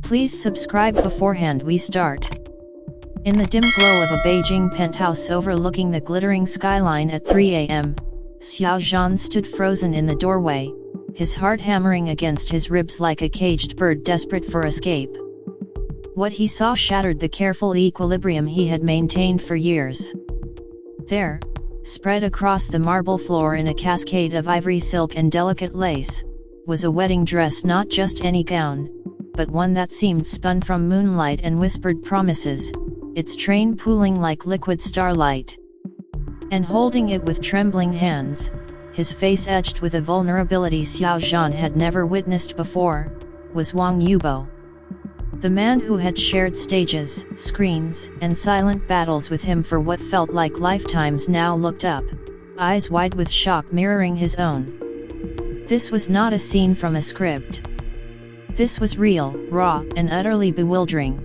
Please subscribe beforehand we start. In the dim glow of a Beijing penthouse overlooking the glittering skyline at 3 a.m., Xiao Zhan stood frozen in the doorway, his heart hammering against his ribs like a caged bird desperate for escape. What he saw shattered the careful equilibrium he had maintained for years. There, spread across the marble floor in a cascade of ivory silk and delicate lace, was a wedding dress, not just any gown, but one that seemed spun from moonlight and whispered promises, its train pooling like liquid starlight. And holding it with trembling hands, his face etched with a vulnerability Xiao Zhan had never witnessed before, was Wang Yibo. The man who had shared stages, screens, and silent battles with him for what felt like lifetimes now looked up, eyes wide with shock mirroring his own. This was not a scene from a script. This was real, raw, and utterly bewildering.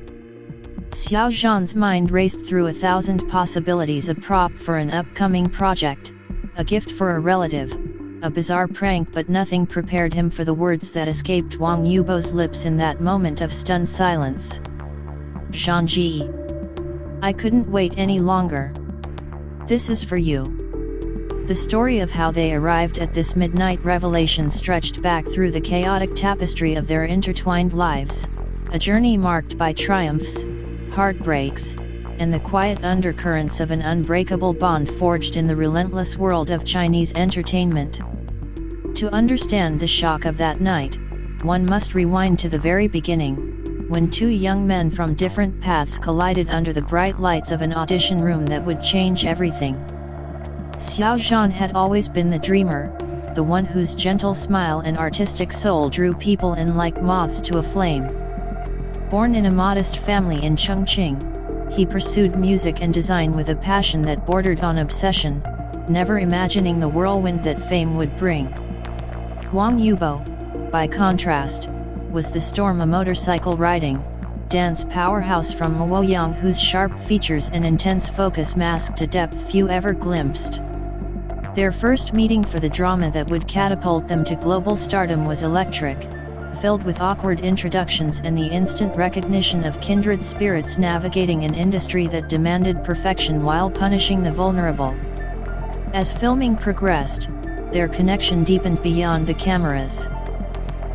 Xiao Zhan's mind raced through 1,000 possibilities: a prop for an upcoming project, a gift for a relative, a bizarre prank, but nothing prepared him for the words that escaped Wang Yibo's lips in that moment of stunned silence. "Zhanji, I couldn't wait any longer. This is for you." The story of how they arrived at this midnight revelation stretched back through the chaotic tapestry of their intertwined lives, a journey marked by triumphs, heartbreaks, and the quiet undercurrents of an unbreakable bond forged in the relentless world of Chinese entertainment. To understand the shock of that night, one must rewind to the very beginning, when two young men from different paths collided under the bright lights of an audition room that would change everything. Xiao Zhan had always been the dreamer, the one whose gentle smile and artistic soul drew people in like moths to a flame. Born in a modest family in Chongqing, he pursued music and design with a passion that bordered on obsession, never imagining the whirlwind that fame would bring. Wang Yibo, by contrast, was the storm, a motorcycle-riding, dance powerhouse from Luoyang whose sharp features and intense focus masked a depth few ever glimpsed. Their first meeting for the drama that would catapult them to global stardom was electric, filled with awkward introductions and the instant recognition of kindred spirits navigating an industry that demanded perfection while punishing the vulnerable. As filming progressed, their connection deepened beyond the cameras.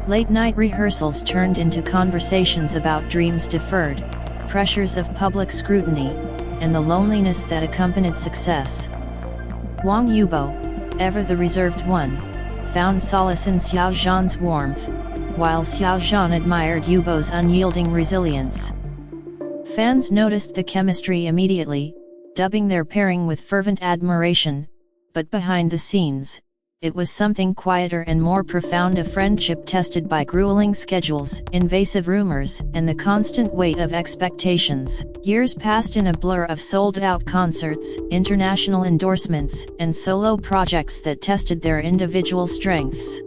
Late-night rehearsals turned into conversations about dreams deferred, pressures of public scrutiny, and the loneliness that accompanied success. Wang Yibo, ever the reserved one, found solace in Xiao Zhan's warmth, while Xiao Zhan admired Yibo's unyielding resilience. Fans noticed the chemistry immediately, dubbing their pairing with fervent admiration, but behind the scenes, it was something quieter and more profound, a friendship tested by grueling schedules, invasive rumors, and the constant weight of expectations. Years passed in a blur of sold-out concerts, international endorsements, and solo projects that tested their individual strengths.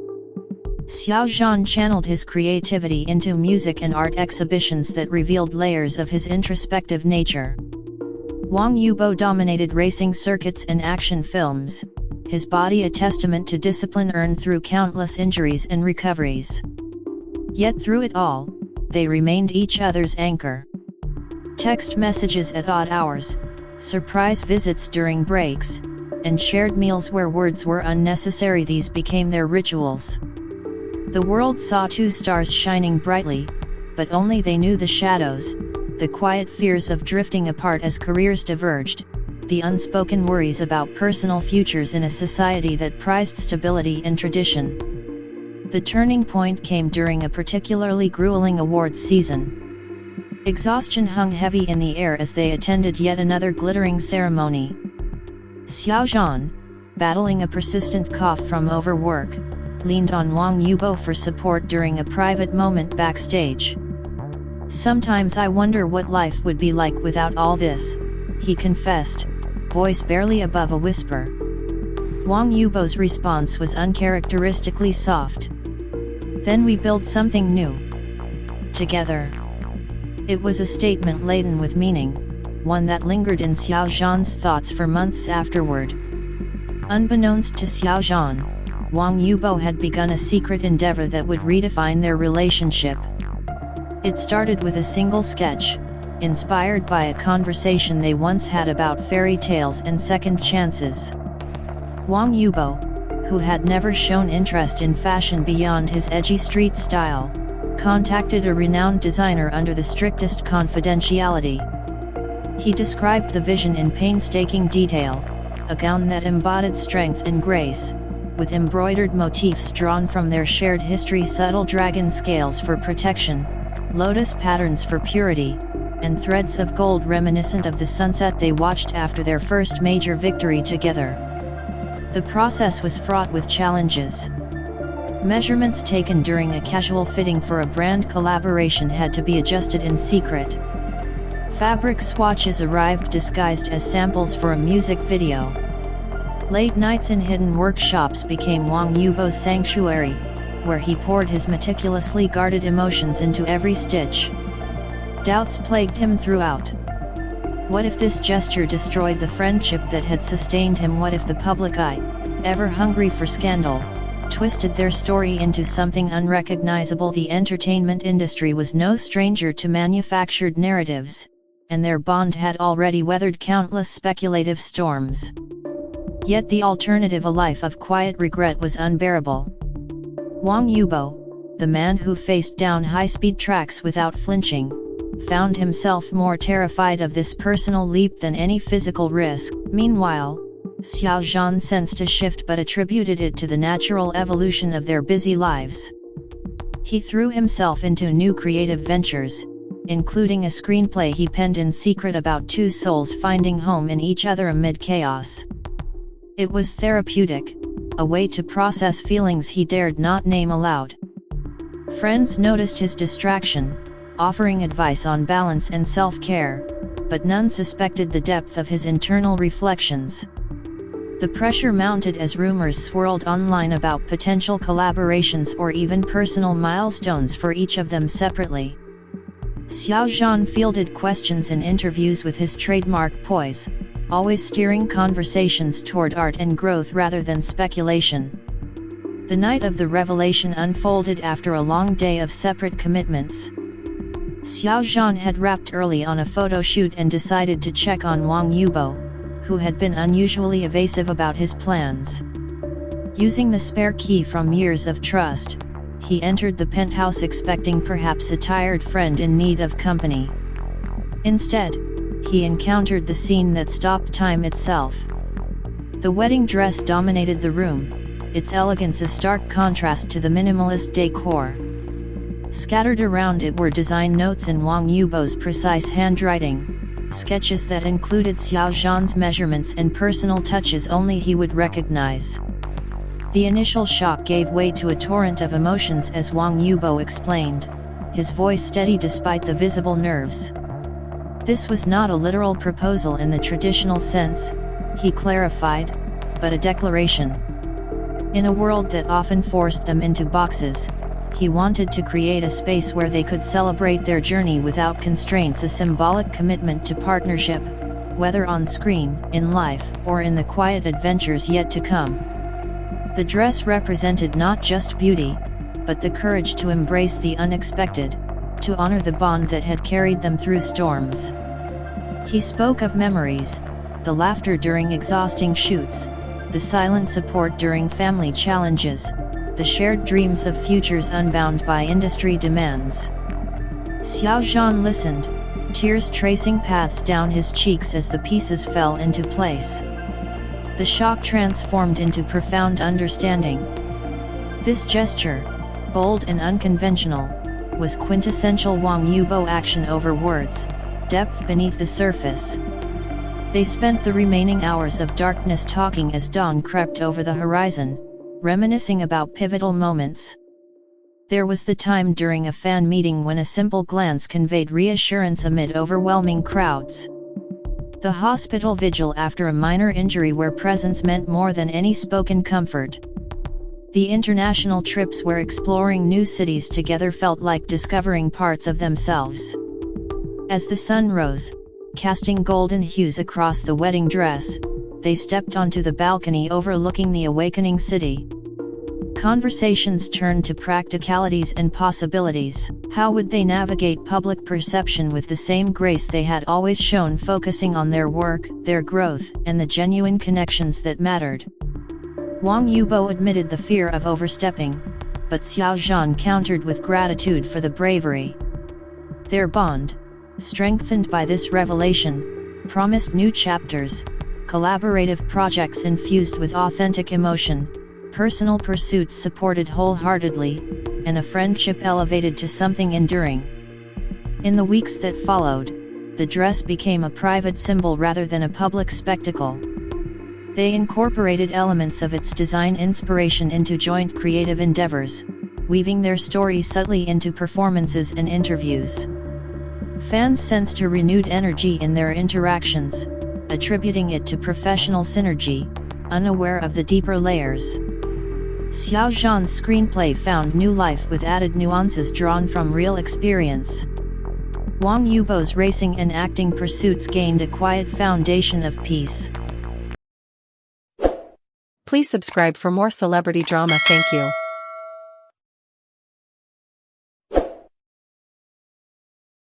Xiao Zhan channeled his creativity into music and art exhibitions that revealed layers of his introspective nature. Wang Yibo dominated racing circuits and action films, his body a testament to discipline earned through countless injuries and recoveries. Yet through it all, they remained each other's anchor. Text messages at odd hours, surprise visits during breaks, and shared meals where words were unnecessary, these became their rituals. The world saw two stars shining brightly, but only they knew the shadows, the quiet fears of drifting apart as careers diverged, the unspoken worries about personal futures in a society that prized stability and tradition. The turning point came during a particularly grueling awards season. Exhaustion hung heavy in the air as they attended yet another glittering ceremony. Xiao Zhan, battling a persistent cough from overwork, leaned on Wang Yibo for support during a private moment backstage. "Sometimes I wonder what life would be like without all this," he confessed, voice barely above a whisper. Wang Yibo's response was uncharacteristically soft. "Then we build something new. Together." It was a statement laden with meaning, one that lingered in Xiao Zhan's thoughts for months afterward. Unbeknownst to Xiao Zhan, Wang Yibo had begun a secret endeavor that would redefine their relationship. It started with a single sketch, inspired by a conversation they once had about fairy tales and second chances. Wang Yibo, who had never shown interest in fashion beyond his edgy street style, contacted a renowned designer under the strictest confidentiality. He described the vision in painstaking detail, a gown that embodied strength and grace, with embroidered motifs drawn from their shared history, subtle dragon scales for protection, lotus patterns for purity, and threads of gold reminiscent of the sunset they watched after their first major victory together. The process was fraught with challenges. Measurements taken during a casual fitting for a brand collaboration had to be adjusted in secret. Fabric swatches arrived disguised as samples for a music video. Late nights in hidden workshops became Wang Yibo's sanctuary, where he poured his meticulously guarded emotions into every stitch. Doubts plagued him throughout. What if this gesture destroyed the friendship that had sustained him? What if the public eye, ever hungry for scandal, twisted their story into something unrecognizable? The entertainment industry was no stranger to manufactured narratives, and their bond had already weathered countless speculative storms. Yet the alternative, a life of quiet regret, was unbearable. Wang Yibo, the man who faced down high-speed tracks without flinching, found himself more terrified of this personal leap than any physical risk. Meanwhile, Xiao Zhan sensed a shift but attributed it to the natural evolution of their busy lives. He threw himself into new creative ventures, including a screenplay he penned in secret about two souls finding home in each other amid chaos. It was therapeutic, a way to process feelings he dared not name aloud. Friends noticed his distraction, offering advice on balance and self-care, but none suspected the depth of his internal reflections. The pressure mounted as rumors swirled online about potential collaborations or even personal milestones for each of them separately. Xiao Zhan fielded questions in interviews with his trademark poise, always steering conversations toward art and growth rather than speculation. The night of the revelation unfolded after a long day of separate commitments. Xiao Zhan had wrapped early on a photo shoot and decided to check on Wang Yibo, who had been unusually evasive about his plans. Using the spare key from years of trust, he entered the penthouse expecting perhaps a tired friend in need of company. Instead, he encountered the scene that stopped time itself. The wedding dress dominated the room, its elegance a stark contrast to the minimalist decor. Scattered around it were design notes in Wang Yibo's precise handwriting, sketches that included Xiao Zhan's measurements and personal touches only he would recognize. The initial shock gave way to a torrent of emotions as Wang Yibo explained, his voice steady despite the visible nerves. This was not a literal proposal in the traditional sense, he clarified, but a declaration. In a world that often forced them into boxes, he wanted to create a space where they could celebrate their journey without constraints, a symbolic commitment to partnership, whether on screen, in life, or in the quiet adventures yet to come. The dress represented not just beauty, but the courage to embrace the unexpected, to honor the bond that had carried them through storms. He spoke of memories, the laughter during exhausting shoots, the silent support during family challenges, the shared dreams of futures unbound by industry demands. Xiao Zhan listened, tears tracing paths down his cheeks as the pieces fell into place. The shock transformed into profound understanding. This gesture, bold and unconventional, was quintessential Wang Yibo action over words, depth beneath the surface. They spent the remaining hours of darkness talking as dawn crept over the horizon, reminiscing about pivotal moments. There was the time during a fan meeting when a simple glance conveyed reassurance amid overwhelming crowds. The hospital vigil after a minor injury where presence meant more than any spoken comfort. The international trips where exploring new cities together felt like discovering parts of themselves. As the sun rose, casting golden hues across the wedding dress, they stepped onto the balcony overlooking the awakening city. Conversations turned to practicalities and possibilities. How would they navigate public perception with the same grace they had always shown, focusing on their work, their growth, and the genuine connections that mattered? Wang Yibo admitted the fear of overstepping, but Xiao Zhan countered with gratitude for the bravery. Their bond, strengthened by this revelation, promised new chapters, collaborative projects infused with authentic emotion, personal pursuits supported wholeheartedly, and a friendship elevated to something enduring. In the weeks that followed, the dress became a private symbol rather than a public spectacle. They incorporated elements of its design inspiration into joint creative endeavors, weaving their stories subtly into performances and interviews. Fans sensed a renewed energy in their interactions, attributing it to professional synergy, unaware of the deeper layers. Xiao Zhan's screenplay found new life with added nuances drawn from real experience. Wang Yibo's racing and acting pursuits gained a quiet foundation of peace. Please subscribe for more celebrity drama. Thank you.